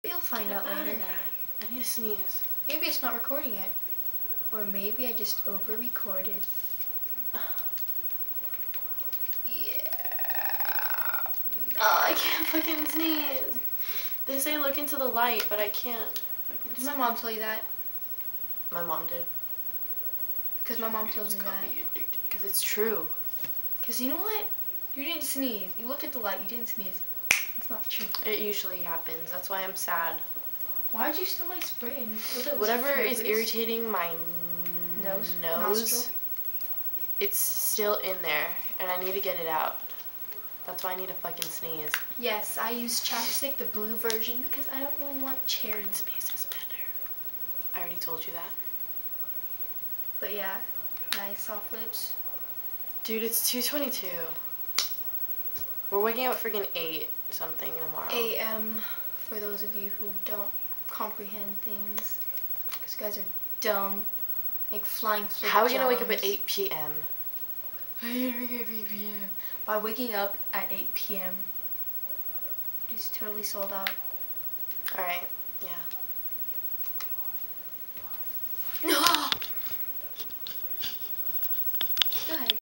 You'll find out later. I need to sneeze. Maybe it's not recording it. Or maybe I just over-recorded. Yeah. Oh, I can't fucking sneeze. They say look into the light, but I can't. Did my mom tell you that? My mom did. Because my mom tells me that. Because it's true. Because you know what? You didn't sneeze. You looked at the light. You didn't sneeze. It's not true. It usually happens. That's why I'm sad. Why did you steal my spray? Whatever is irritating my nose, it's still in there, and I need to get it out. That's why I need to fucking sneeze. Yes, I use chapstick, the blue version, because I don't really want cherry. Sneeze is better. I already told you that. But yeah, nice soft lips. Dude, it's 2:22. We're waking up at freaking 8 something tomorrow. AM for those of you who don't comprehend things. Because you guys are dumb. Like flying flip How are we gonna jumps. wake up at 8 p.m.? By waking up at 8 p.m. Just totally sold out. Alright, yeah.